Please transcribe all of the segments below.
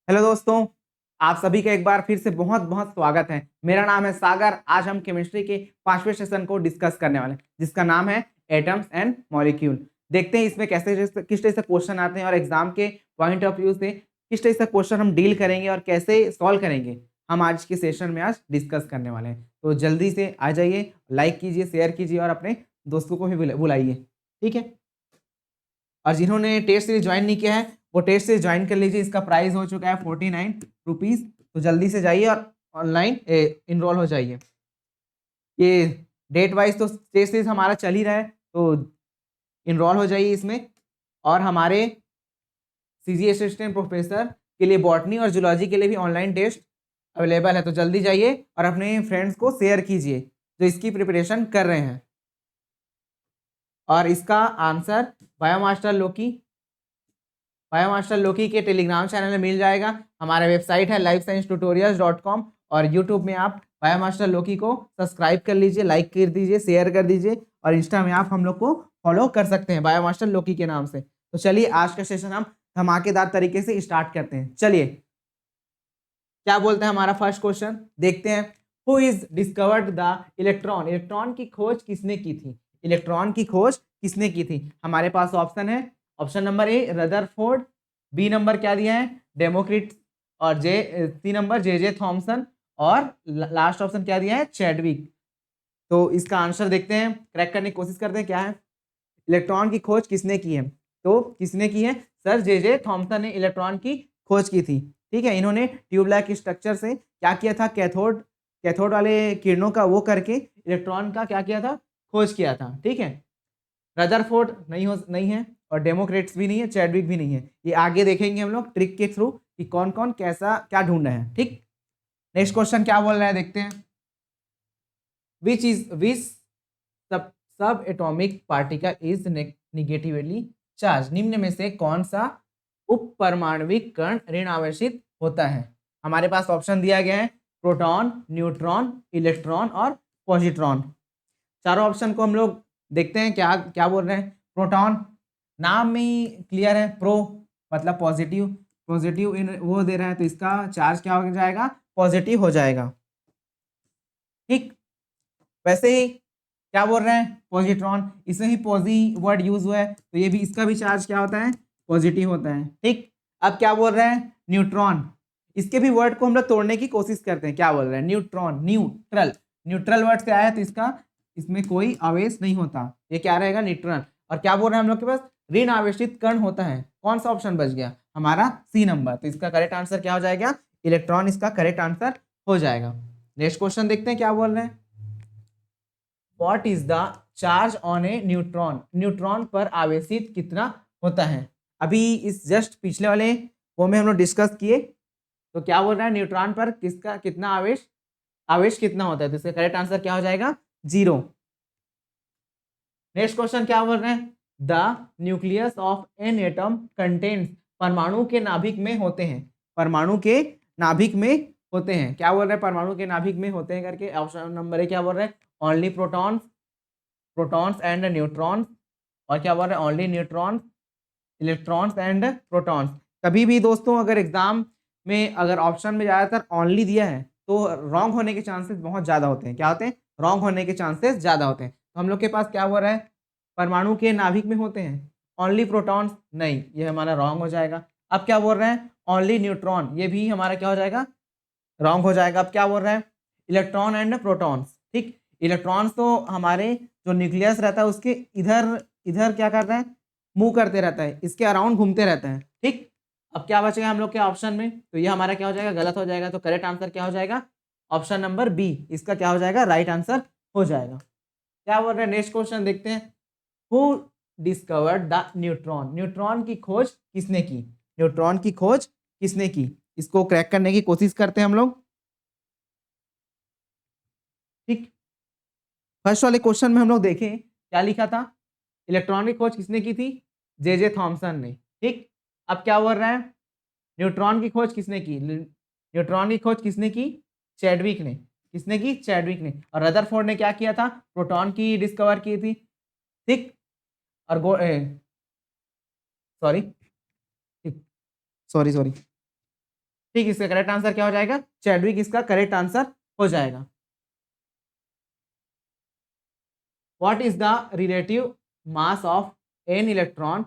Hello दोस्तों, आप सभी का एक बार फिर से बहुत बहुत स्वागत है। मेरा नाम है सागर। आज हम केमिस्ट्री के 5वें सेशन को डिस्कस करने वाले हैं, जिसका नाम है एटम्स एंड मॉलिक्यूल। देखते हैं इसमें किस तरह से क्वेश्चन आते हैं और एग्जाम के पॉइंट ऑफ व्यू से किस तरह से क्वेश्चन हम डील करेंगे और कैसे सॉल्व करेंगे, हम आज के सेशन में आज डिस्कस करने वाले हैं। तो जल्दी से आ जाइए, लाइक कीजिए, शेयर कीजिए और अपने दोस्तों को भी बुलाइए, ठीक है। और जिन्होंने टेस्ट सीरीज ज्वाइन नहीं किया है वो टेस्ट सीरीज ज्वाइन कर लीजिए। इसका प्राइस हो चुका है 49 रुपीज। तो जल्दी से जाइए और ऑनलाइन इनरोल हो जाइए। ये डेट वाइज तो टेस्ट सीरीज हमारा चल ही रहा है, तो इनरोल हो जाइए इसमें। और हमारे सीजी असिस्टेंट प्रोफेसर के लिए बॉटनी और जूलॉजी के लिए भी ऑनलाइन टेस्ट अवेलेबल है। तो जल्दी जाइए और अपने फ्रेंड्स को शेयर कीजिए जो इसकी प्रिपरेशन कर रहे हैं। और इसका आंसर बायोमास्टर लोकी के टेलीग्राम चैनल में मिल जाएगा। हमारा वेबसाइट है lifesciencetutorials.com और यूट्यूब में आप बायोमास्टर लोकी को सब्सक्राइब कर लीजिए, लाइक कर दीजिए, शेयर कर दीजिए और इंस्टा में आप हम लोग को फॉलो कर सकते हैं बायोमास्टर लोकी के नाम से। तो चलिए आज का सेशन हम धमाकेदार तरीके से स्टार्ट करते हैं। चलिए, क्या बोलते हैं हमारा फर्स्ट क्वेश्चन, देखते हैं। Who is discovered the electron? Electron की खोज किसने की थी? इलेक्ट्रॉन की खोज किसने की थी? हमारे पास ऑप्शन है। Option number A Rutherford, B number क्या दिया है डेमोक्रिट, और सी नंबर जे थॉमसन, और लास्ट ऑप्शन क्या दिया है चैडविक। तो इसका आंसर देखते हैं, क्रैक करने की कोशिश करते हैं क्या है। इलेक्ट्रॉन की खोज किसने की है? तो किसने की है? सर जे थॉमसन ने इलेक्ट्रॉन की खोज की थी। ठीक है, इन्होंने ट्यूबलाइट स्ट्रक्चर से क्या किया था, कैथोड कैथोड वाले किरणों का वो करके इलेक्ट्रॉन का क्या किया था, खोज किया था। ठीक है, रदरफोर्ड नहीं है और डेमोक्रेट्स भी नहीं है, चैडविक भी नहीं है। ये आगे देखेंगे हम लोग ट्रिक के थ्रू कि कौन कौन कैसा क्या ढूंढ रहे हैं। ठीक, नेक्स्ट क्वेश्चन क्या बोल रहा है देखते हैं। विच सब atomic particle is negatively charge? निम्न में से कौन सा उप परमाणविक कण ऋण आवेशित होता है? हमारे पास ऑप्शन दिया गया है प्रोटॉन, न्यूट्रॉन, इलेक्ट्रॉन और पॉजिट्रॉन। चारों ऑप्शन को हम लोग देखते हैं क्या क्या बोल रहे हैं। प्रोटॉन, नाम में ही क्लियर है, प्रो मतलब पॉजिटिव, पॉजिटिव इन वो दे रहा है, तो इसका चार्ज क्या हो जाएगा, पॉजिटिव हो जाएगा। ठीक, वैसे ही क्या बोल रहे हैं पॉजिट्रॉन, इसमें ही पॉजी वर्ड यूज हुआ है, तो ये भी इसका भी चार्ज क्या होता है, पॉजिटिव होता है। ठीक, अब क्या बोल रहे हैं न्यूट्रॉन, इसके भी वर्ड को हम लोग तोड़ने की कोशिश करते हैं। क्या बोल रहे हैं न्यूट्रॉन, न्यूट्रल, न्यूट्रल वर्ड से आया तो इसका इसमें कोई आवेश नहीं होता, ये क्या रहेगा न्यूट्रॉन। और क्या बोल रहे हैं हम लोग के पास ऋण आवेशित कण होता है, कौन सा ऑप्शन बच गया हमारा सी नंबर। तो इसका करेक्ट आंसर क्या हो जाएगा, इलेक्ट्रॉन इसका करेक्ट आंसर हो जाएगा। नेक्स्ट क्वेश्चन देखते हैं क्या बोल रहे हैं। What is the charge on A neutron? Neutron पर आवेशित कितना होता है? अभी इस जस्ट पिछले वाले वो में हम लोग डिस्कस किए, तो क्या बोल रहा है न्यूट्रॉन पर किसका कितना आवेश आवेश कितना होता है, तो इसका करेक्ट आंसर क्या हो जाएगा 0। नेक्स्ट क्वेश्चन क्या बोल रहे हैं, the nucleus of an atom contains, परमाणु के नाभिक में होते हैं, परमाणु के नाभिक में होते हैं। क्या बोल रहे हैं परमाणु के नाभिक में होते हैं करके, ऑप्शन नंबर ए क्या बोल रहे हैं only protons, protons and neutrons, और क्या बोल रहे हैं only neutrons, electrons and protons. कभी भी दोस्तों अगर एग्जाम में अगर ऑप्शन में ज़्यादातर ओनली दिया है तो रॉन्ग होने के चांसेस बहुत ज़्यादा होते हैं। क्या होते हैं, रॉन्ग होने के चांसेस ज़्यादा होते हैं। तो हम लोग के पास क्या हो रहा है, परमाणु के नाभिक में होते हैं, ओनली प्रोटॉन्स नहीं, ये हमारा रॉन्ग हो जाएगा। अब क्या बोल रहे हैं ओनली न्यूट्रॉन, ये भी हमारा क्या हो जाएगा, रॉन्ग हो जाएगा। अब क्या बोल रहे हैं इलेक्ट्रॉन एंड प्रोटॉन्स। ठीक, इलेक्ट्रॉन्स तो हमारे जो न्यूक्लियस रहता है उसके इधर इधर क्या करता है, मूव करते रहता है, इसके अराउंड घूमते रहता है। ठीक, अब क्या बचेगा हम लोग के ऑप्शन में, तो ये हमारा क्या हो जाएगा, गलत हो जाएगा। तो करेक्ट आंसर क्या हो जाएगा, ऑप्शन नंबर बी, इसका क्या हो जाएगा राइट आंसर हो जाएगा। क्या बोल रहे हैं नेक्स्ट क्वेश्चन देखते हैं। Who discovered the neutron? Neutron की खोज किसने की? न्यूट्रॉन की खोज किसने की, इसको क्रैक करने की कोशिश करते हैं हम लोग। ठीक, फर्स्ट वाले क्वेश्चन में हम लोग देखें क्या लिखा था, इलेक्ट्रॉन की खोज किसने की थी, जे थॉमसन ने। ठीक, अब क्या बोल रहा है न्यूट्रॉन की खोज किसने की, न्यूट्रॉन की खोज किसने की, चैडविक ने। किसने की, चैडविक ने। और रदरफोर्ड ने क्या किया था, प्रोटॉन की डिस्कवर की थी। ठीक, और सॉरी, ठीक, सॉरी सॉरी, ठीक, इसका करेक्ट आंसर क्या हो जाएगा? चैडविक इसका करेक्ट आंसर हो जाएगा। What is the relative mass of an electron?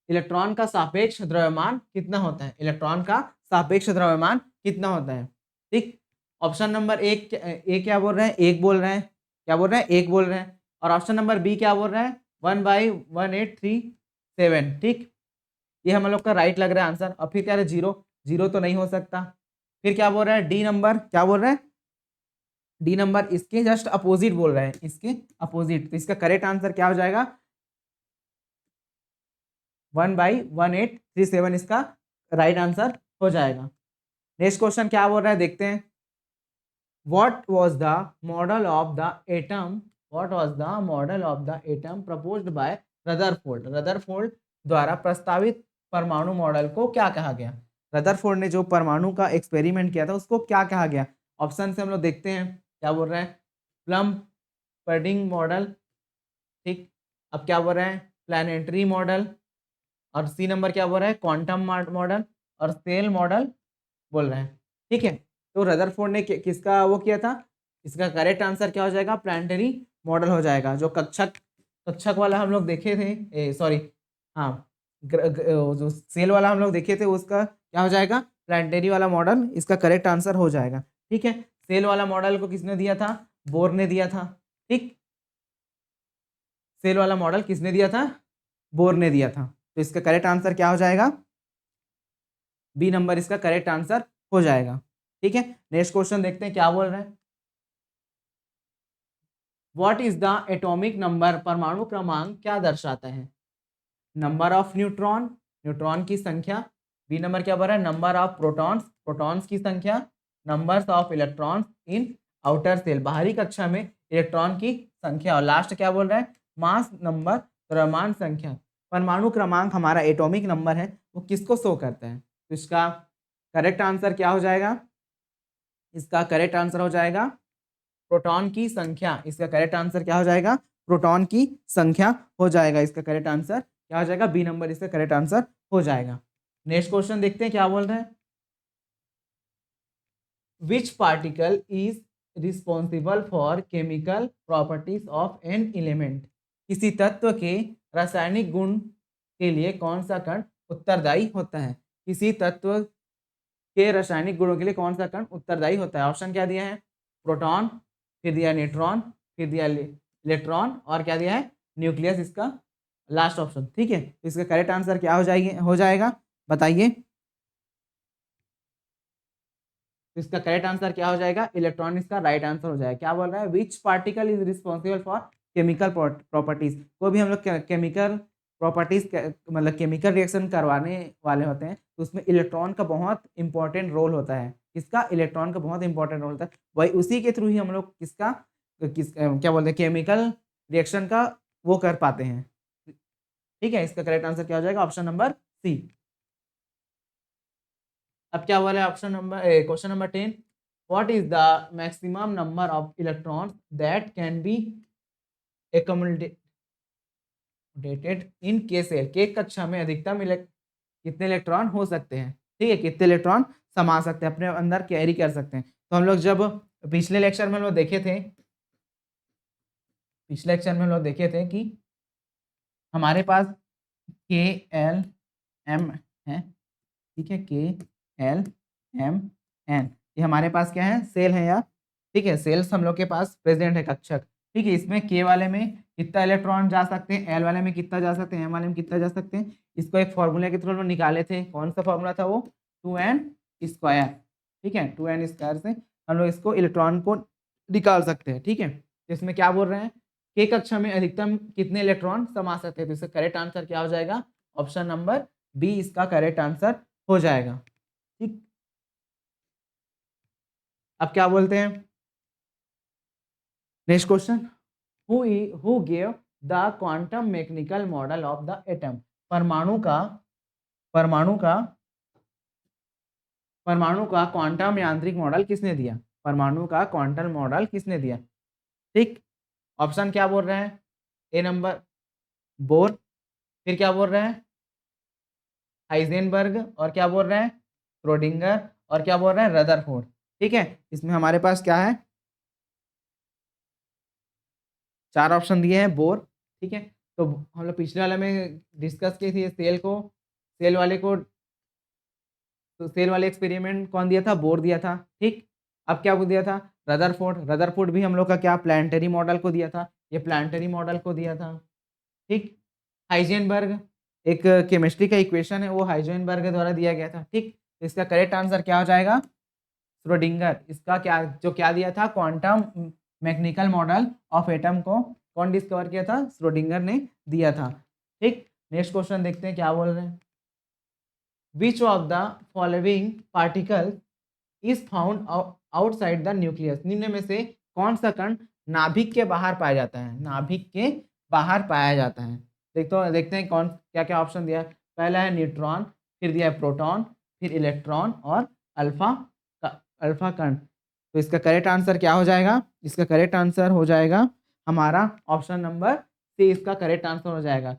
Electron का सापेक्ष द्रव्यमान कितना होता है? इलेक्ट्रॉन का सापेक्ष द्रव्यमान कितना होता है? ठीक, ऑप्शन नंबर एक ए क्या बोल रहे हैं? एक बोल रहे हैं। क्या बोल रहे हैं? एक बोल रहे हैं। और ऑप्शन नंबर बी क्या बोल रहे हैं? 1/1837। ठीक, ये हम लोग का राइट लग रहा है आंसर। और फिर क्या है? जीरो, जीरो तो नहीं हो सकता। फिर क्या बोल रहा है? डी नंबर क्या बोल रहे हैं? डी नंबर इसके जस्ट अपोजिट बोल रहे हैं, इसके अपोजिट। तो इसका करेक्ट आंसर क्या हो जाएगा? 1/1837 इसका राइट आंसर हो जाएगा। नेक्स्ट क्वेश्चन क्या बोल रहा है देखते हैं। What was the model of the atom? What was the model of the atom proposed by Rutherford? Rutherford द्वारा प्रस्तावित परमाणु मॉडल को क्या कहा गया? रदरफोर्ड ने जो परमाणु का एक्सपेरिमेंट किया था उसको क्या कहा गया? ऑप्शन से हम लोग देखते हैं क्या बोल रहे हैं। Plum pudding model. ठीक, अब क्या बोल रहे हैं? Planetary model. और सी नंबर क्या बोल रहा है? क्वांटम मॉडल और सेल मॉडल बोल रहे हैं। ठीक है, तो रदरफोर्ड ने किसका वो किया था? इसका करेक्ट आंसर क्या हो जाएगा? प्लानिटरी मॉडल हो जाएगा। जो कक्षक कक्षक वाला हम लोग देखे थे, सॉरी, हाँ, जो सेल वाला हम लोग देखे थे उसका क्या हो जाएगा? प्लानिटरी वाला मॉडल इसका करेक्ट आंसर हो जाएगा। ठीक है, सेल वाला मॉडल को किसने दिया था? बोर ने दिया था। ठीक, सेल वाला मॉडल किसने दिया था? बोर ने दिया था। तो इसका करेक्ट आंसर क्या हो जाएगा? बी नंबर इसका करेक्ट आंसर हो जाएगा। ठीक है, नेक्स्ट क्वेश्चन देखते हैं क्या बोल रहे हैं। What is the atomic number? परमाणु क्रमांक क्या दर्शाता है? नंबर ऑफ न्यूट्रॉन, न्यूट्रॉन की संख्या। बी नंबर क्या बोल रहा है? नंबर ऑफ प्रोटॉन्स, प्रोटॉन्स की संख्या। Numbers of electrons in outer shell, बाहरी कक्षा में इलेक्ट्रॉन की संख्या। और लास्ट क्या बोल रहा है? मास नंबर, द्रव्यमान संख्या। परमाणु क्रमांक हमारा एटॉमिक नंबर है, वो किसको शो करता है? तो इसका करेक्ट आंसर क्या हो जाएगा? इसका करेक्ट आंसर हो जाएगा प्रोटॉन की संख्या। इसका करेक्ट आंसर क्या हो जाएगा? प्रोटॉन की संख्या हो जाएगा। इसका करेक्ट आंसर क्या हो जाएगा? बी नंबर इसका करेक्ट आंसर हो जाएगा। नेक्स्ट क्वेश्चन देखते हैं क्या बोल रहे हैं। Which particle is responsible for chemical properties of an element? किसी तत्व के रासायनिक गुण के लिए कौन सा कण उत्तरदायी होता है? किसी तत्व के रासायनिक गुणों के लिए कौन सा कण उत्तरदायी होता है? ऑप्शन क्या दिया है? प्रोटॉन, फिर दिया न्यूट्रॉन, फिर दिया इलेक्ट्रॉन, और क्या दिया है? न्यूक्लियस इसका लास्ट ऑप्शन। ठीक है, तो इसका करेक्ट आंसर क्या हो जाएगा बताइए। तो इसका करेक्ट आंसर क्या हो जाएगा? इलेक्ट्रॉन इसका राइट आंसर हो जाएगा। क्या बोल रहा है? Which particle is responsible for chemical properties? कोई भी हम लोग केमिकल प्रॉपर्टीज मतलब केमिकल रिएक्शन करवाने वाले होते हैं तो उसमें इलेक्ट्रॉन का बहुत इंपॉर्टेंट रोल होता है। किसका? इलेक्ट्रॉन का बहुत इंपॉर्टेंट रोल होता है। वही उसी के थ्रू ही हम लोग क्या बोलते हैं, केमिकल रिएक्शन का वो कर पाते हैं। ठीक है, इसका करेक्ट आंसर क्या हो जाएगा? Option number C. अब क्या बोला है? Option number question number 10। What is the maximum number of electrons that can be accommodated in K shell? के कक्षा में अधिकतम कितने इलेक्ट्रॉन हो सकते हैं? ठीक है, कितने इलेक्ट्रॉन समा सकते हैं, अपने अंदर कैरी कर सकते हैं? तो हम लोग जब पिछले लेक्चर में हम लोग देखे थे, कि हमारे पास के एल एम है। ठीक है, के एल एम एन, ये हमारे पास क्या है? सेल है यार। ठीक है, सेल्स हम लोग के पास प्रेजेंट है, कक्षक। ठीक है, इसमें के वाले में कितना इलेक्ट्रॉन जा सकते हैं, एल वाले में कितना जा सकते हैं, एम वाले में कितना जा सकते हैं? इसको एक फॉर्मूला के थ्रू हम लोग निकाले थे। कौन सा फॉर्मूला था वो? 2n²। ठीक है, 2n² से हम लोग इसको इलेक्ट्रॉन को निकाल सकते हैं। ठीक है, तो इसमें क्या बोल रहे हैं? के कक्षा में अधिकतम कितने इलेक्ट्रॉन समा सकते हैं? तो इसका करेक्ट आंसर क्या हो जाएगा? ऑप्शन नंबर बी इसका करेक्ट आंसर हो जाएगा। ठीक, अब क्या बोलते हैं next question. Who gave the quantum mechanical model of the atom? परमाणु का परमाणु का परमाणु का क्वांटम यांत्रिक मॉडल किसने दिया? परमाणु का क्वांटम मॉडल किसने दिया? ठीक, ऑप्शन क्या बोल रहे हैं? ए नंबर बोर, फिर क्या बोल रहे हैं? हाइजेनबर्ग, और क्या बोल रहे हैं? श्रोडिंगर, और क्या बोल रहे हैं, रदरफोर्ड। ठीक है, इसमें हमारे पास क्या है, 4 ऑप्शन दिए हैं, बोर। ठीक है, तो हम लोग पिछले वाले में डिस्कस की थी सेल को, सेल वाले को, तो सेल वाले एक्सपेरिमेंट कौन दिया था, बोर दिया था। ठीक, अब क्या दिया था, रदरफोर्ड। रदरफोर्ड भी हम लोग का क्या, प्लानिटरी मॉडल को दिया था, ये प्लानिटरी मॉडल को दिया था। ठीक, हाइजेनबर्ग, एक केमिस्ट्री का इक्वेशन है, वो हाइजेनबर्ग द्वारा दिया गया था। ठीक, तो इसका करेक्ट आंसर क्या हो जाएगा, श्रोडिंगर। इसका क्या, जो क्या दिया था, quantum mechanical model of atom को कौन डिस्कवर किया था, श्रोडिंगर ने दिया था। ठीक, नेक्स्ट क्वेश्चन देखते हैं क्या बोल रहे हैं। Which of the following particle is found outside the nucleus, निम्न में से कौन सा कण नाभिक के बाहर पाया जाता है, नाभिक के बाहर पाया जाता है। देखते हैं कौन क्या क्या ऑप्शन दिया है। पहला है न्यूट्रॉन, फिर दिया है प्रोटॉन, फिर इलेक्ट्रॉन और अल्फा अल्फा कण। तो इसका करेक्ट आंसर क्या हो जाएगा, इसका करेक्ट आंसर हो जाएगा हमारा ऑप्शन नंबर सी, इसका करेक्ट आंसर हो जाएगा।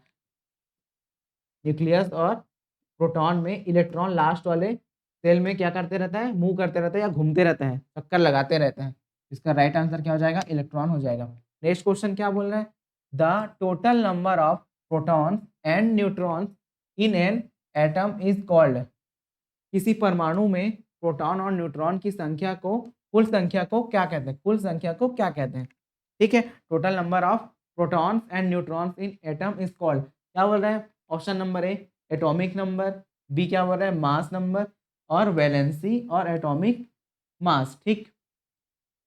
न्यूक्लियस और प्रोटॉन में इलेक्ट्रॉन लास्ट वाले सेल में क्या करते रहता है, मूव करते रहता है या घूमते रहते हैं, चक्कर लगाते रहते हैं। इसका राइट आंसर क्या हो जाएगा, इलेक्ट्रॉन हो जाएगा। नेक्स्ट क्वेश्चन क्या बोल रहे हैं, the total number of proton and neutron in an atom is called, किसी परमाणु में प्रोटॉन और न्यूट्रॉन की संख्या को, कुल संख्या को क्या कहते हैं, कुल संख्या को क्या कहते हैं। ठीक है, total number of protons and neutrons in atom is called, क्या बोल रहे हैं, option number A atomic number, B क्या बोल रहा है, मास नंबर, और वैलेंसी और एटॉमिक मास। ठीक,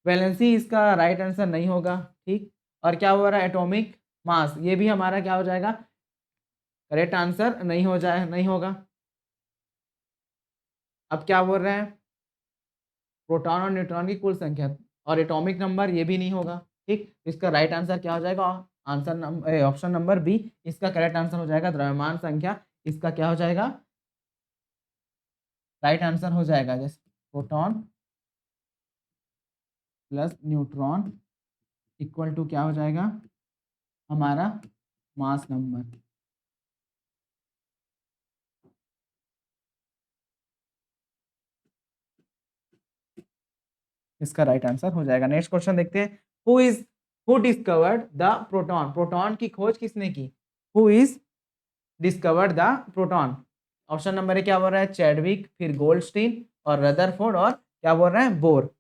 वैलेंसी इसका राइट आंसर नहीं होगा। ठीक, और क्या हो रहा है, एटॉमिक मास, ये भी हमारा क्या हो जाएगा, करेक्ट आंसर नहीं हो जाए, नहीं होगा। अब क्या बोल रहे हैं, प्रोटॉन और न्यूट्रॉन की कुल संख्या और एटॉमिक नंबर, ये भी नहीं होगा। ठीक, इसका राइट आंसर क्या हो जाएगा, answer number option number B, इसका करेक्ट आंसर हो जाएगा द्रव्यमान संख्या। इसका क्या हो जाएगा, राइट आंसर हो जाएगा, जैसे proton plus neutron equal to क्या हो जाएगा, हमारा मास नंबर। इसका राइट आंसर हो जाएगा। नेक्स्ट क्वेश्चन देखते हैं, who discovered the proton, proton की खोज किसने की, who is discovered the proton. Option number A क्या बोल रहा है, चैडविक, फिर गोल्डस्टीन और रदरफोर्ड, और क्या बोल रहे हैं, बोर।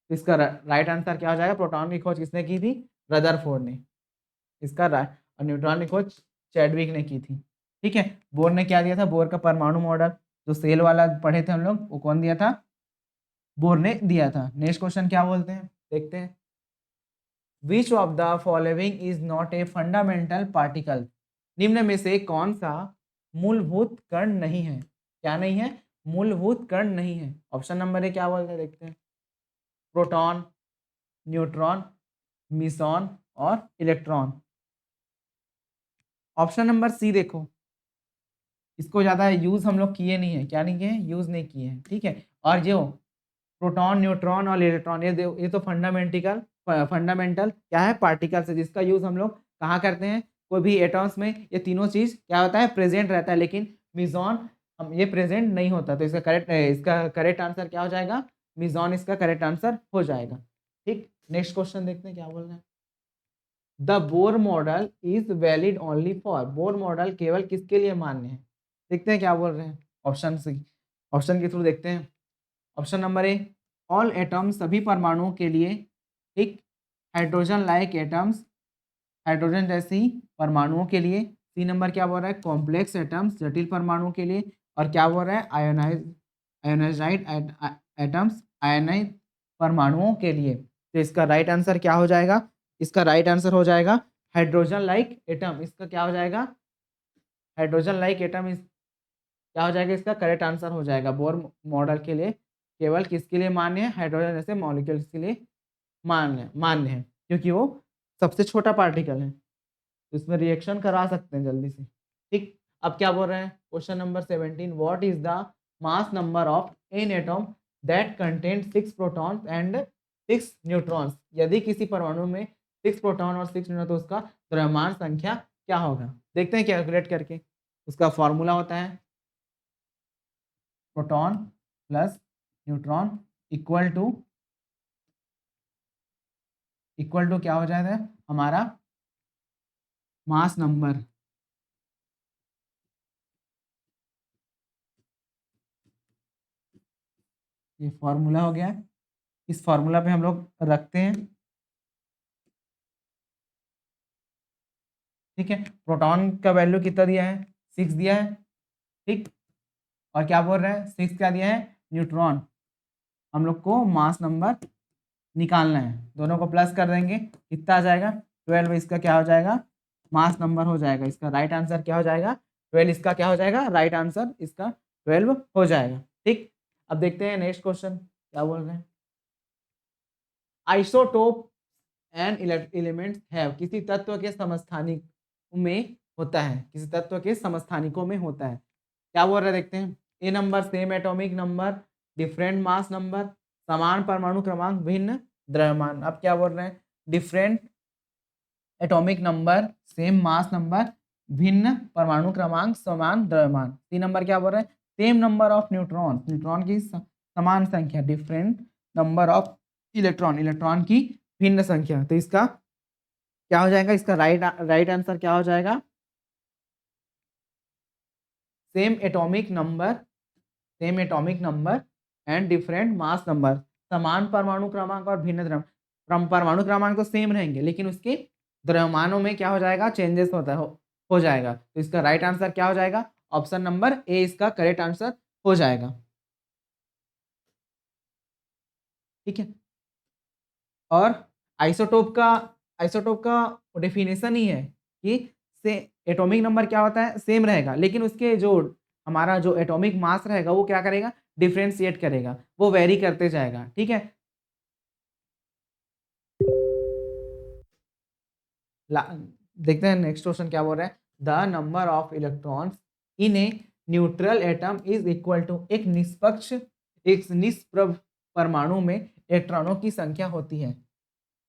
इसका राइट आंसर क्या हो जाएगा, प्रोटॉन की खोज किसने की थी, रदरफोर्ड ने। इसका राइट, और न्यूट्रॉन की खोज चैडविक ने की थी। ठीक है, बोर ने क्या दिया था, बोर का परमाणु मॉडल, जो सेल वाला पढ़े थे हम लोग, वो कौन दिया था, बोर ने दिया था। नेक्स्ट क्वेश्चन क्या बोलते हैं, देखते हैं। Which of the following is not a fundamental particle, निम्न में से कौन सा मूलभूत कण नहीं है, क्या नहीं है, मूलभूत कण नहीं है। ऑप्शन नंबर ए क्या बोलते हैं, देखते हैं, प्रोटॉन, न्यूट्रॉन, मिसॉन और इलेक्ट्रॉन। ऑप्शन नंबर सी देखो, इसको ज़्यादा यूज़ हम लोग किए नहीं है, क्या नहीं किए हैं, यूज़ नहीं किए हैं। ठीक है, और जो प्रोटॉन, न्यूट्रॉन और इलेक्ट्रॉन, ये तो फंडामेंटल क्या है, पार्टिकल्स है, जिसका यूज़ हम लोग कहाँ करते हैं, कोई भी एटॉम्स में ये तीनों चीज़ क्या होता है, प्रेजेंट रहता है, लेकिन मिजॉन हम ये प्रेजेंट नहीं होता। तो इसका करेक्ट आंसर क्या हो जाएगा, मिजॉन इसका करेक्ट आंसर हो जाएगा। ठीक, नेक्स्ट क्वेश्चन देखते हैं क्या बोल रहे हैं। The Bohr model is valid only for, Bohr model केवल किसके लिए मान्य है, देखते हैं क्या बोल रहे हैं, ऑप्शन के थ्रू देखते हैं। ऑप्शन नंबर ए ऑल एटम्स, सभी परमाणुओं के लिए। ठीक, हाइड्रोजन लाइक एटम्स, हाइड्रोजन जैसी परमाणुओं के लिए। सी नंबर क्या बोल रहा है, कॉम्प्लेक्स एटम्स, जटिल परमाणुओं के लिए। और क्या बोल रहा है, आयोनाइज्ड एटम्स, आयनाइज परमाणुओं के लिए। तो इसका राइट आंसर क्या हो जाएगा, इसका राइट आंसर हो जाएगा हाइड्रोजन लाइक एटम। इसका क्या हो जाएगा, हाइड्रोजन लाइक एटम इस क्या हो जाएगा, इसका करेक्ट आंसर हो जाएगा। बोर मॉडल के लिए केवल किसके लिए मान्य है, हाइड्रोजन जैसे मॉलिक्यूल्स के लिए मान्य है, क्योंकि वो सबसे छोटा पार्टिकल है, तो इसमें रिएक्शन करा सकते हैं जल्दी से। ठीक, अब क्या बोल रहे हैं, question number 17, what is the mass number of an atom that contain 6 protons and 6 neutrons, यदि किसी परमाणु में 6 प्रोटॉन और 6 न्यूट्रॉन, तो उसका द्रव्यमान संख्या क्या होगा, देखते हैं कैलकुलेट करके। उसका फॉर्मूला होता है proton plus neutron equal to क्या हो जाता है हमारा मास नंबर। ये फॉर्मूला हो गया, इस फॉर्मूला पे हम लोग रखते हैं, ठीक है। प्रोटॉन का वैल्यू कितना दिया है, 6 दिया है, ठीक। और क्या बोल रहा है, 6 क्या दिया है, न्यूट्रॉन। हम लोग को मास नंबर निकालना है, दोनों को प्लस कर देंगे, कितना आ जाएगा 12। इसका क्या हो जाएगा, मास नंबर हो जाएगा। इसका राइट आंसर क्या हो जाएगा 12। इसका क्या हो जाएगा, राइट आंसर इसका 12 हो जाएगा, ठीक। अब देखते हैं नेक्स्ट क्वेश्चन क्या बोल रहे हैं। आइसोटोप एंड एलिमेंट्स हैव, किसी तत्व के समस्थानिक में होता है, किसी तत्व के समस्थानिकों में होता है। क्या बोल रहे हैं देखते हैं। A number same atomic number, different mass number, समान परमाणु क्रमांक, भिन्न द्रव्यमान। अब क्या बोल रहे हैं, different atomic number, same mass number, भिन्न परमाणु क्रमांक, समान द्रव्यमान। सी नंबर क्या बोल रहे हैं, same number of neutron, neutron की समान संख्या, different number of electron, electron की भिन्न संख्या। तो इसका क्या हो जाएगा, इसका राइट आंसर क्या हो जाएगा, same atomic number, same atomic number and different mass number, समान परमाणु क्रमांक और भिन्न द्रव्यमान। परमाणु क्रमांक तो सेम रहेंगे लेकिन उसके द्रव्यमानों में क्या हो जाएगा, चेंजेस होता है हो जाएगा। तो इसका राइट आंसर क्या हो जाएगा, ऑप्शन नंबर ए इसका करेक्ट आंसर हो जाएगा, ठीक है। और आइसोटोप का डेफिनेशन ही है कि से एटॉमिक नंबर क्या होता है, सेम रहेगा, लेकिन उसके जो हमारा जो एटॉमिक मास रहेगा वो क्या करेगा, डिफ्रेंशिएट करेगा, वो वेरी करते जाएगा, ठीक है। देखते हैं नेक्स्ट क्वेश्चन क्या बोल रहा है। The number of electrons in a neutral atom is equal to, एक निष्प्रभ परमाणु में इलेक्ट्रॉनों की संख्या होती है,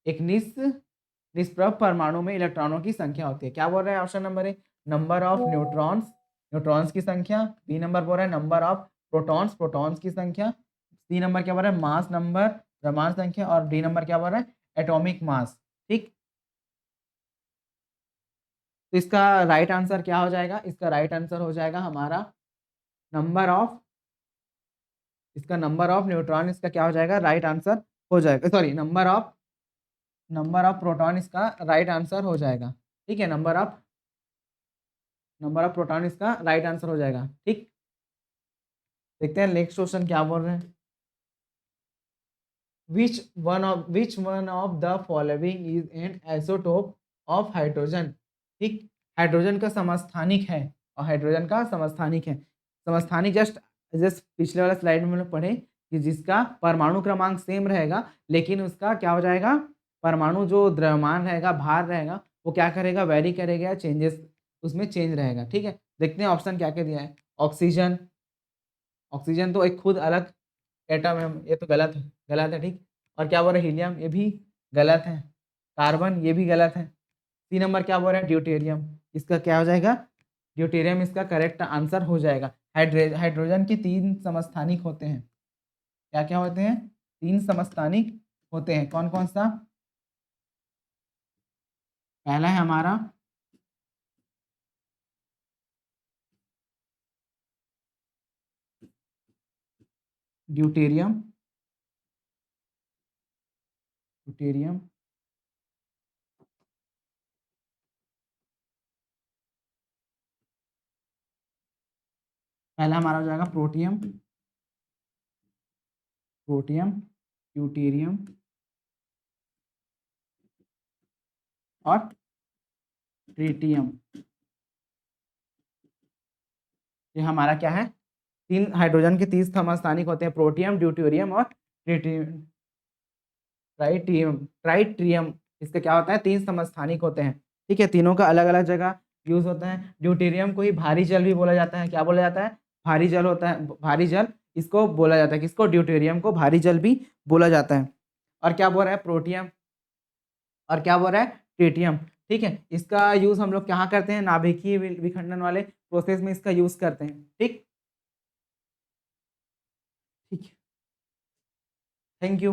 एक निष्प्रभ परमाणु में इलेक्ट्रॉनों की संख्या होती है। क्या बोल रहा है option number A, number of neutrons, neutrons की संख्या। बी नंबर बोल रहा है नंबर ऑफ प्रोटॉन्स, प्रोटॉन्स की संख्या। सी नंबर क्या बोल रहा है, मास नंबर, द्रव्यमान संख्या। और डी नंबर क्या बोल रहा है, एटॉमिक मास, ठीक। तो इसका राइट आंसर क्या हो जाएगा, इसका राइट आंसर हो जाएगा हमारा नंबर ऑफ, इसका नंबर ऑफ न्यूट्रॉन इसका क्या हो जाएगा, राइट आंसर हो जाएगा, सॉरी नंबर ऑफ प्रोटॉन इसका राइट आंसर हो जाएगा, ठीक है। नंबर ऑफ प्रोटॉन इसका राइट आंसर हो जाएगा, ठीक। देखते हैं नेक्स्ट क्वेश्चन क्या बोल रहे हैं। Which one of the following is an isotope of hydrogen, ठीक। हाइड्रोजन का समस्थानिक है, और हाइड्रोजन का समस्थानिक है। समस्थानिक जस्ट जस्ट पिछले वाला स्लाइड में हम लोग पढ़े कि जिसका परमाणु क्रमांक सेम रहेगा लेकिन उसका क्या हो जाएगा, परमाणु जो द्रव्यमान रहेगा, भार रहेगा, वो क्या करेगा, वेरी करेगा, चेंजेस उसमें चेंज रहेगा, ठीक है। देखते हैं ऑप्शन क्या क्या दिया है। ऑक्सीजन, ऑक्सीजन तो एक खुद अलग एटम है, ये तो गलत है, गलत है, ठीक। और क्या बोल रहे हैं, हीलियम, ये भी गलत है। कार्बन, ये भी गलत है। 3 नंबर क्या बोल रहे हैं, ड्यूटेरियम, इसका क्या हो जाएगा, ड्यूटेरियम इसका करेक्ट आंसर हो जाएगा। हाइड्रोजन के 3 समस्थानिक होते हैं, क्या क्या होते हैं, 3 समस्थानिक होते हैं। कौन कौन सा, पहला है हमारा ड्यूटेरियम, ड्यूटेरियम। पहला हमारा हो जाएगा प्रोटियम, प्रोटियम, ड्यूटेरियम और ट्रिटियम। ये हमारा क्या है, 3 हाइड्रोजन के 3 समस्थानिक होते हैं, प्रोटियम, ड्यूटेरियम और ट्रिटियम, ट्राइट्रियम। इसका क्या होता है, 3 समस्थानिक होते हैं, ठीक है। तीनों का अलग अलग जगह यूज होता है। ड्यूटेरियम को ही भारी जल भी बोला जाता है, क्या बोला जाता है, भारी जल होता है, भारी जल इसको बोला जाता है, किसको, ड्यूटेरियम को भारी जल भी बोला जाता है। और क्या बोल रहा है प्रोटियम, और क्या बोल रहा है ट्रिटियम, ठीक है, इसका यूज हम लोग कहाँ करते हैं, नाभिकीय विखंडन वाले प्रोसेस में इसका यूज करते हैं। ठीक ठीक, थैंक यू।